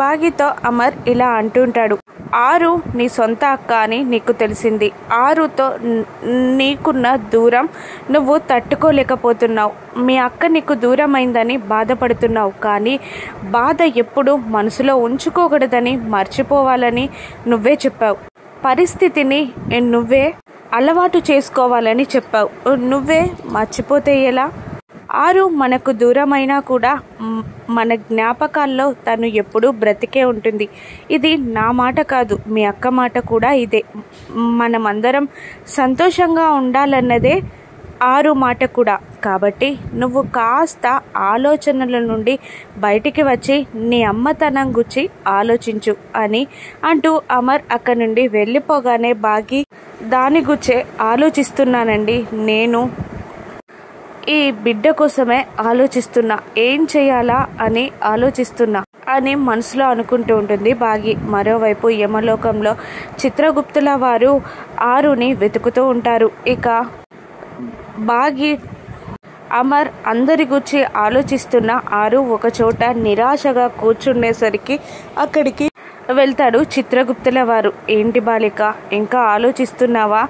బాగీతో అమర్ ఇలా అంటుంటాడు, ఆరు నీ సొంత అక్క అని నీకు తెలిసింది. ఆరుతో నీకున్న దూరం నువ్వు తట్టుకోలేకపోతున్నావు. మీ అక్క నీకు దూరం అయిందని బాధపడుతున్నావు. కానీ బాధ ఎప్పుడు మనసులో ఉంచుకోకూడదని మర్చిపోవాలని నువ్వే చెప్పావు. పరిస్థితిని నువ్వే అలవాటు చేసుకోవాలని చెప్పావు. నువ్వే మర్చిపోతే ఎలా? ఆరు మనకు దూరమైనా కూడా మన జ్ఞాపకాల్లో తను ఎప్పుడూ బ్రతికే ఉంటుంది. ఇది నా మాట కాదు, మీ అక్క మాట కూడా ఇదే. మనమందరం సంతోషంగా ఉండాలన్నదే ఆరు మాట కూడా. కాబట్టి నువ్వు కాస్త ఆలోచనల నుండి బయటికి వచ్చి నీ అమ్మతనం గురించి ఆలోచించు అని అంటూ అమర్ అక్కడి నుండి వెళ్ళిపోగానే బాగి దాని గుచ్చే ఆలోచిస్తున్నానండి. నేను ఈ బిడ్డ కోసమే ఆలోచిస్తున్నా, ఏం చేయాలా అని ఆలోచిస్తున్నా అని మనసులో అనుకుంటూ ఉంటుంది బాగి. మరోవైపు యమలోకంలో చిత్రగుప్తుల వారు ఆరుని వెతుకుతూ ఉంటారు. ఇక బాగి అమర్ అందరి గురించి ఆలోచిస్తున్న ఆరు ఒక చోట నిరాశగా కూర్చుండేసరికి అక్కడికి వెళ్తాడు చిత్రగుప్తుల వారు. ఏంటి బాలిక, ఇంకా ఆలోచిస్తున్నావా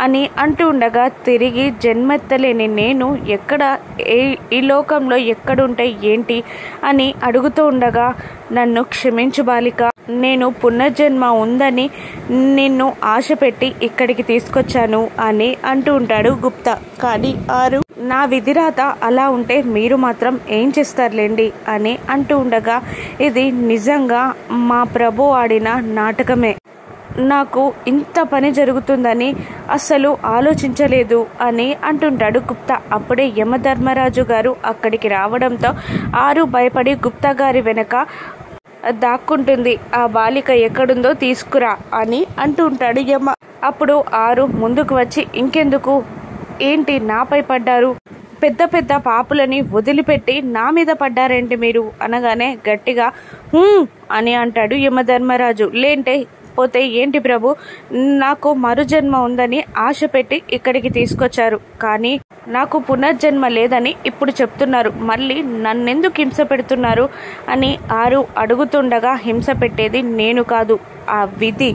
అని అంటూ ఉండగా తిరిగి జన్మెత్తలేని నేను ఎక్కడ ఈ లోకంలో ఎక్కడుంటే ఏంటి అని అడుగుతూ ఉండగా, నన్ను క్షమించు బాలిక, నేను పునర్జన్మ ఉందని నిన్ను ఆశ పెట్టి ఇక్కడికి తీసుకొచ్చాను అని అంటూ ఉంటాడు గుప్తా. కానీ ఆరు, నా విధిరాత అలా ఉంటే మీరు మాత్రం ఏం చేస్తారులేండి అని అంటూ ఉండగా, ఇది నిజంగా మా ప్రభు ఆడిన నాటకమే. నాకు ఇంత పని జరుగుతుందని అస్సలు ఆలోచించలేదు అని అంటుంటాడు గుప్తా. అప్పుడే యమధర్మరాజు గారు అక్కడికి రావడంతో ఆరు భయపడి గుప్తా గారి వెనక దాక్కుంటుంది. ఆ బాలిక ఎక్కడుందో తీసుకురా అని అంటూ ఉంటాడు యమ. అప్పుడు ఆరు ముందుకు వచ్చి, ఇంకెందుకు, ఏంటి నాపై పడ్డారు? పెద్ద పెద్ద పాపులని వదిలిపెట్టి నా మీద పడ్డారేంటి మీరు అనగానే గట్టిగా అని అంటాడు యమధర్మరాజు. లేంటే పోతే ఏంటి ప్రభు, నాకు మరుజన్మ ఉందని ఆశ పెట్టి ఇక్కడికి తీసుకొచ్చారు. కానీ నాకు పునర్జన్మ లేదని ఇప్పుడు చెప్తున్నారు. మళ్ళీ నన్నెందుకు హింస పెడుతున్నారు అని ఆరు అడుగుతుండగా, హింస పెట్టేది నేను కాదు, ఆ విధి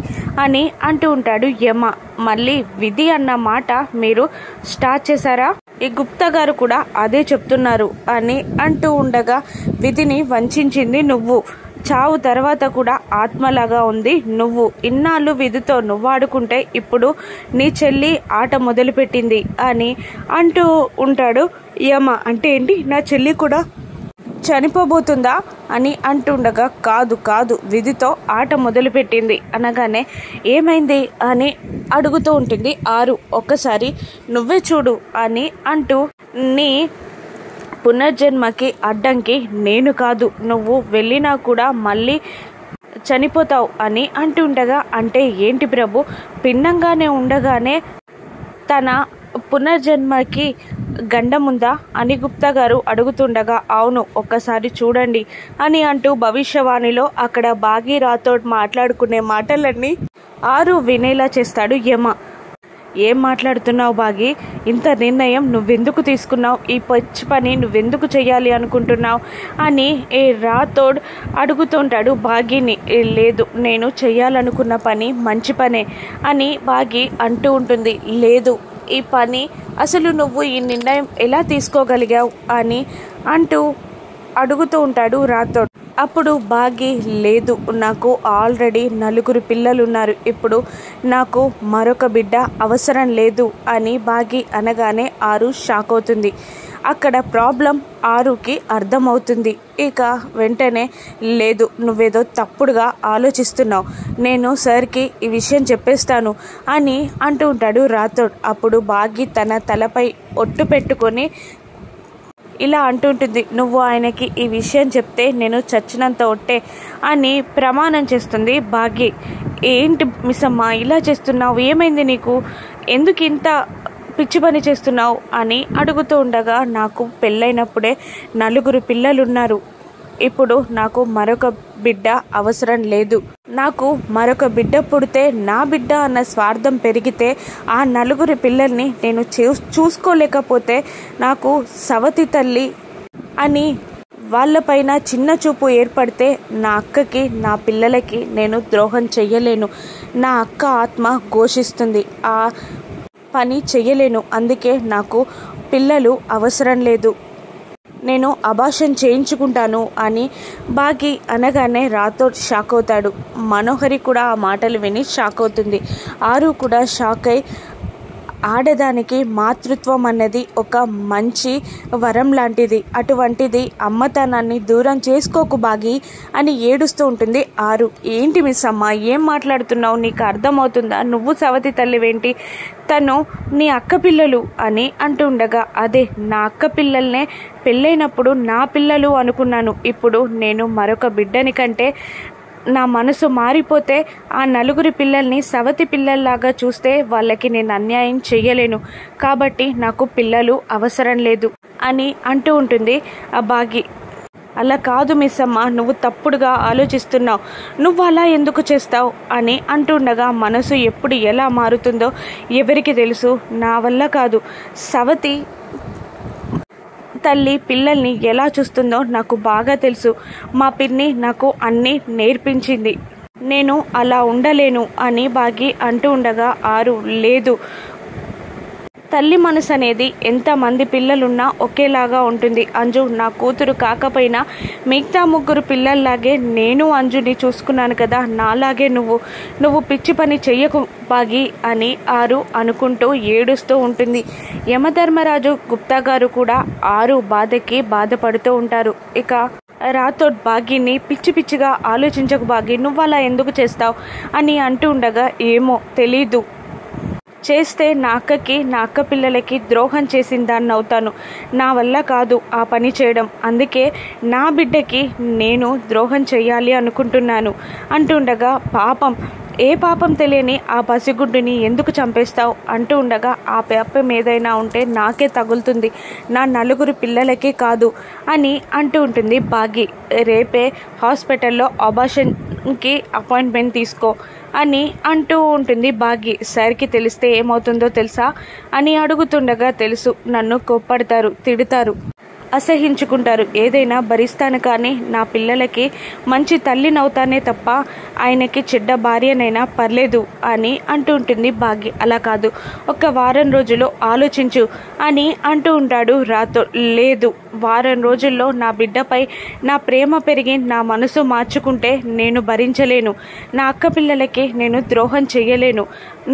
అని అంటూ ఉంటాడు యమ. మళ్ళీ విధి అన్న మాట మీరు స్టార్ట్ చేశారా? ఈ గుప్తా గారు కూడా అదే చెప్తున్నారు అని అంటూ ఉండగా, విధిని వంచింది నువ్వు, చావు తర్వాత కూడా ఆత్మలాగా ఉంది నువ్వు. ఇన్నాళ్ళు విధితో నువ్వు ఆడుకుంటే ఇప్పుడు నీ చెల్లి ఆట మొదలుపెట్టింది అని అంటూ ఉంటాడు యమ. అంటే ఏంటి, నా చెల్లి కూడా చనిపోబోతుందా అని అంటుండగా, కాదు కాదు, విధితో ఆట మొదలుపెట్టింది అనగానే ఏమైంది అని అడుగుతూ ఉంటుంది ఆరు. ఒక్కసారి నువ్వే చూడు అని అంటూ, నీ పునర్జన్మకి అడ్డంకి నేను కాదు, నువ్వు వెళ్ళినా కూడా మళ్ళీ చనిపోతావు అని అంటుండగా, అంటే ఏంటి ప్రభు, భిన్నంగానే ఉండగానే తన పునర్జన్మకి గండముందా అని గుప్తా గారు అడుగుతుండగా, అవును ఒక్కసారి చూడండి అని అంటూ భవిష్యవాణిలో అక్కడ బాగి రాథోడ్ మాట్లాడుకునే మాటలన్నీ ఆరు వినేలా చేస్తాడు యమ. ఏం మాట్లాడుతున్నావు బాగి, ఇంత నిర్ణయం నువ్వెందుకు తీసుకున్నావు, ఈ పచ్చి పని నువ్వెందుకు చెయ్యాలి అనుకుంటున్నావు అని రాథోడ్ అడుగుతుంటాడు బాగిని. లేదు, నేను చెయ్యాలనుకున్న పని మంచి పనే అని బాగి అంటూ ఉంటుంది. లేదు, ఈ పని అసలు నువ్వు ఈ నిర్ణయం ఎలా తీసుకోగలిగావు అని అంటూ అడుగుతూ ఉంటాడు రాథోడ్. అప్పుడు బాగి, లేదు, నాకు ఆల్రెడీ 4 పిల్లలున్నారు, ఇప్పుడు నాకు మరొక బిడ్డ అవసరం లేదు అని బాగి అనగానే ఆరు షాక్ అవుతుంది. అక్కడ ప్రాబ్లం ఆరుకి అర్థమవుతుంది. ఇక వెంటనే, లేదు, నువ్వేదో తప్పుడుగా ఆలోచిస్తున్నావు, నేను సార్కి ఈ విషయం చెప్పేస్తాను అని అంటూ ఉంటాడు రాథోడ్. అప్పుడు బాగి తన తలపై ఒట్టు పెట్టుకొని ఇలా అంటుంటుంది, నువ్వు ఆయనకి ఈ విషయం చెప్తే నేను చచ్చినంత ఒట్టే అని ప్రమాణం చేస్తుంది బాగి. ఏంటి మిస్సమ్మ ఇలా చేస్తున్నావు, ఏమైంది నీకు, ఎందుకు ఇంత పిచ్చి పని చేస్తున్నావు అని అడుగుతూ ఉండగా, నాకు పెళ్ళైనప్పుడే 4 పిల్లలున్నారు, ఇప్పుడు నాకు మరొక బిడ్డ అవసరం లేదు. నాకు మరొక బిడ్డ పుడితే నా బిడ్డ అన్న స్వార్థం పెరిగితే ఆ 4 పిల్లల్ని నేను చూసుకోలేకపోతే నాకు సవతి తల్లి అని వాళ్ళపైన చిన్న చూపు ఏర్పడితే నా అక్కకి నా పిల్లలకి నేను ద్రోహం చెయ్యలేను. నా అక్క ఆత్మ ఘోషిస్తుంది. ఆ పని చెయ్యలేను. అందుకే నాకు పిల్లలు అవసరం లేదు. నేను అబార్షన్ చేయించుకుంటాను అని బాగి అనగానే రాథోడ్ షాక్ అవుతాడు. మనోహరి కూడా ఆ మాటలు విని షాక్ అవుతుంది. ఆరు కూడా షాక్ అయి ఆడదానికి మాతృత్వం అన్నది ఒక మంచి వరం లాంటిది. అటువంటిది అమ్మతనాన్ని దూరం చేసుకోకు బాగి అని ఏడుస్తూ ఉంటుంది ఆరు. ఏంటి మిస్ అమ్మ, ఏం మాట్లాడుతున్నావు? నీకు అర్థమవుతుందా? నువ్వు సవతి తల్లివేంటి? తను నీ అక్క పిల్లలు అని అంటూ ఉండగా, అదే నా అక్క పిల్లల్నే పెళ్ళైనప్పుడు నా పిల్లలు అనుకున్నాను. ఇప్పుడు నేను మరొక బిడ్డని కంటే నా మనసు మారిపోతే ఆ నలుగురి పిల్లల్ని సవతి పిల్లల్లాగా చూస్తే వాళ్ళకి నేను అన్యాయం చెయ్యలేను. కాబట్టి నాకు పిల్లలు అవసరం లేదు అని అంటూ ఉంటుంది ఆ బాగి. అలా కాదు మిస్ అమ్మ, నువ్వు తప్పుడుగా ఆలోచిస్తున్నావు. నువ్వు అలా ఎందుకు చేస్తావు అని అంటుండగా, మనసు ఎప్పుడు ఎలా మారుతుందో ఎవరికి తెలుసు. నా వల్ల కాదు. సవతి తల్లి పిల్లల్ని ఎలా చూస్తుందో నాకు బాగా తెలుసు. మా పిన్ని నాకు అన్నీ నేర్పించింది. నేను అలా ఉండలేను అని బాగి అంటూ ఉండగా, ఆరు లేదు, తల్లి మనసు అనేది ఎంతమంది పిల్లలున్నా ఒకేలాగా ఉంటుంది. అంజు నా కూతురు కాకపోయినా మిగతా ముగ్గురు పిల్లల్లాగే నేను అంజుని చూసుకున్నాను కదా, నాలాగే నువ్వు పిచ్చి పని చెయ్యకు బాగి అని ఆరు అనుకుంటూ ఏడుస్తూ ఉంటుంది. యమధర్మరాజు గుప్తా గారు కూడా ఆరు బాధకి బాధపడుతూ ఉంటారు. ఇక రాథోడ్ బాగిని పిచ్చి పిచ్చిగా ఆలోచించకు బాగి, నువ్వు అలా ఎందుకు చేస్తావు అని అంటూ ఉండగా, ఏమో తెలీదు, చేస్తే నా అక్కకి నా అక్క పిల్లలకి ద్రోహం చేసిన దాన్ని అవుతాను. నా వల్ల కాదు ఆ పని చేయడం. అందుకే నా బిడ్డకి నేను ద్రోహం చెయ్యాలి అనుకుంటున్నాను అంటుండగా, పాపం, ఏ పాపం తెలియని ఆ పసిగుడ్డుని ఎందుకు చంపేస్తావు అంటూ ఉండగా, ఆ పాపం ఏదైనా ఉంటే నాకే తగులుతుంది, నా నలుగురు పిల్లలకే కాదు అని అంటూ ఉంటుంది బాగి. రేపే హాస్పిటల్లో అబార్షన్కి అపాయింట్మెంట్ తీసుకో అని అంటూ ఉంటుంది బాగి. సార్కి తెలిస్తే ఏమవుతుందో తెలుసా అని అడుగుతుండగా, తెలుసు, నన్ను కోప్పడతారు, తిడతారు, అసహించుకుంటారు. ఏదైనా భరిస్తాను, కానీ నా పిల్లలకి మంచి తల్లినవుతానే తప్ప ఆయనకి చెడ్డ భార్యనైనా పర్లేదు అని అంటూ ఉంటుంది బాగి. అలా కాదు, ఒక వారం రోజులు ఆలోచించు అని అంటూ ఉంటాడు రాథోడ్. లేదు, వారం రోజుల్లో నా బిడ్డపై నా ప్రేమ పెరిగి నా మనసు మార్చుకుంటే నేను భరించలేను. నా అక్క పిల్లలకి నేను ద్రోహం చెయ్యలేను.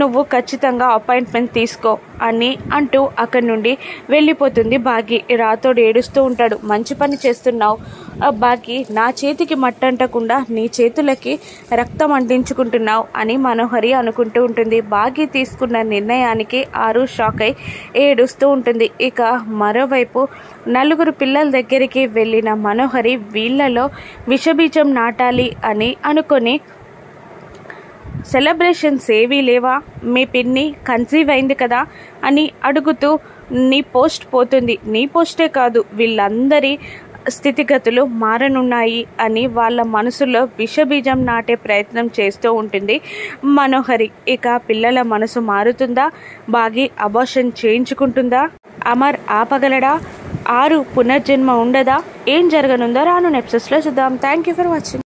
నువ్వు ఖచ్చితంగా అపాయింట్మెంట్ తీసుకో అని అంటూ అక్కడి నుండి వెళ్ళిపోతుంది బాగి. రాథోడ్ ఏడుస్తూ ఉంటాడు. మంచి పని చేస్తున్నావు బాగి, నా చేతికి మట్టంటకుండా నీ చేతులకి రక్తం అంటించుకుంటున్నావు అని మనోహరి అనుకుంటూ ఉంటుంది. బాగి తీసుకున్న నిర్ణయానికి ఆరు షాక్ అయి ఏడుస్తూ ఉంటుంది. ఇక మరోవైపు నలుగురు పిల్లల దగ్గరికి వెళ్ళిన మనోహరి వీళ్ళలో విషబీజం నాటాలి అని అనుకొని, సెలబ్రేషన్స్ ఏవీ లేవా, మీ పిన్ని కన్సీవ్ అయింది కదా అని అడుగుతూ, నీ పోస్ట్ పోతుంది, నీ పోస్టే కాదు వీళ్ళందరి స్థితిగతులు మారనున్నాయి అని వాళ్ళ మనసులో విషబీజం నాటే ప్రయత్నం చేస్తూ ఉంటుంది మనోహరి. ఇక పిల్లల మనసు మారుతుందా? బాగి అబార్షన్ చేయించుకుంటుందా? అమర్ ఆపగలడా? ఆరు పునర్జన్మ ఉండదా? ఏం జరగనుందో రాను ఎపిసోడ్స్లో చూద్దాం. Thank you for watching.